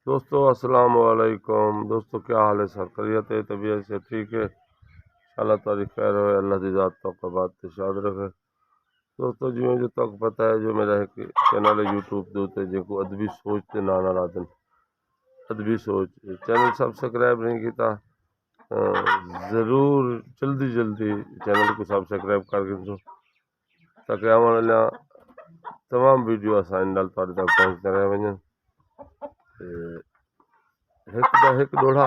دوستو السلام علیکم۔ دوستو کیا حال ہے؟ سر خیریت ہے؟ طبیعت سے ٹھیک ہے؟ اللہ تعالی خیر ہوئے، اللہ دی ذات تو بات شاد رکھے۔ دوستو جی جو تک پتہ ہے جو میرا ایک چینل ہے یوٹیوب دے جن کو ادبی سوچ کے نانا راتن ادبی سوچ چینل سبسکرائب نہیں کیتا ضرور جلدی چینل کو سبسکرائب کر کے تاکہ آنے والا تمام ویڈیو آسانی نال تک پہنچتے رہ ونجن۔ ایک ڈوڑا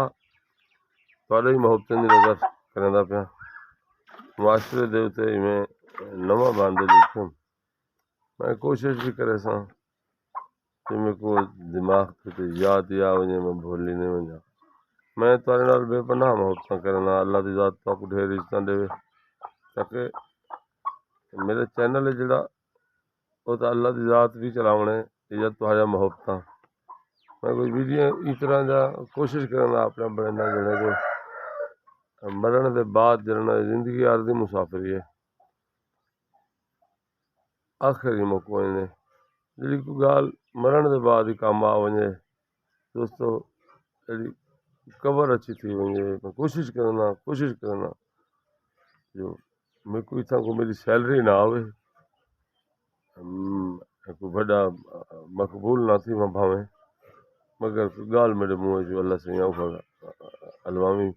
تھوڑے ہی محبتیں کی نظر کرنا پیا معاشرے دے اتنے میں نواں باندھے لکھوں میں کوشش بھی کرے سا کہ میرے کو دماغ تے یاد یا وجے میں بھولی نہیں ونجا۔ میں تھوڑے نال بے پناہ محبتیں کرنا، اللہ دی ذات تو ڈھیر عزتاں دے تاکہ میرے چینل ہے جڑا وہ تو اللہ دی ذات بھی چلاونے یا تھوڑا محبتاں میں کوئی ویڈیو اس طرح دا کوشش کرنا اپنا بڑھنا جڑا جو مرن دے بعد جڑنا زندگی عارضی مسافری ہے آخری موقع نے جڑی کوئی گال مرن دے بعد ہی کام آ ونجے دوستو جڑی قبر اچھی تھی ونجے میں کوشش کرنا جو میں کوئی تھا کو میری سیلری نہ آوے کوئی بڑا مقبول نہ تھی میں بھاویں مگر گال میرے منہ جو اللہ سے یوں الوامی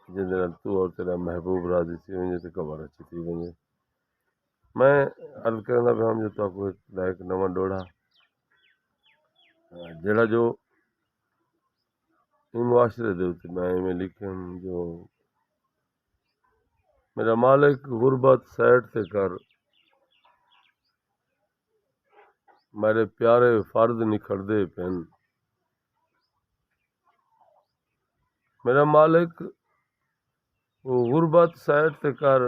جن تو اور تیرا محبوب راضی تھی ونجے تے قبر اچھی تھی ونجے۔ میں عرض کرنا پہ ہم جو تو کو ایک نواں ڈوڑا جڑا جو معاشرے دے میں میں لکھیں جو میرا مالک غربت سیٹ تے کر میرے پیارے فرد نکھڑ دے پین۔ میرا مالک غربت سیٹ تے کر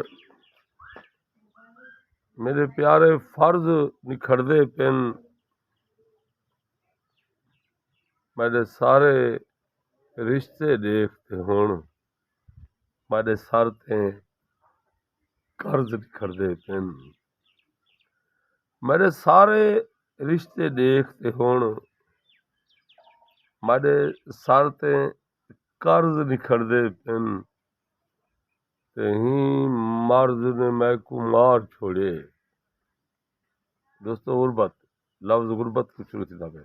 میرے پیارے فرض نکھڑ دے پین، میرے سارے رشتے دیکھتے ہون میرے سر تے قرض نکھڑ دے پین۔ میرے سارے رشتے دیکھتے ہون میرے سر تے قرض نکھڑ دے پین تے ہی مرد نے میں کو مار چھوڑے۔ دوستو غربت لفظ غربت کو شروع تھی پہ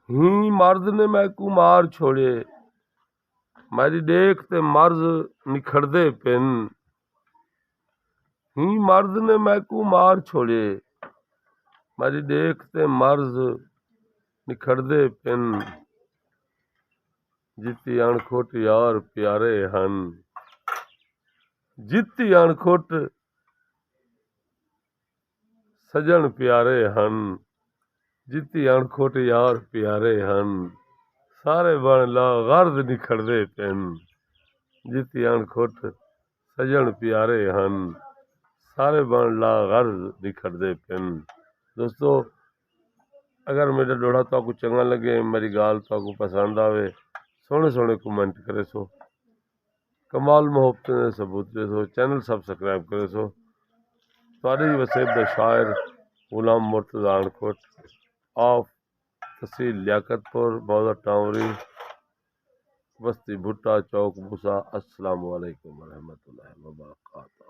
ہی مرد نے میں کو مار چھوڑے میری دیکھ تے مرض نکھڑ دے پین ہی مرد نے میں کو مار چھوڑے میری دیکھ تے مرض نکھڑ دے پین جتی اਣکھٹ یار پیارے ہن جتی اਣکھٹ سجن پیارے ہن جتی اਣکھٹ یار پیارے ہن سارے بن لا غرض نکھڑ دے پین جتی اਣکھٹ سجن پیارے ہن سارے بن لا غرض نکھڑ دے پین۔ دوستو اگر میرا ڈوڑا تو کو چنگا لگے میری گال تو کو پسند آوے سونے کومنٹ کرے سو کمال محبت نے ثبوت دے سو چینل سبسکرائب کرے سو۔ تھوڑی وسیب دا شاعر غلام مرتضی اਣکھٹ آف تحصیل لیاقت پور موضع ٹاوری بستی بھٹا چوک موسا۔ السلام علیکم ورحمۃ اللہ وبرکاتہ۔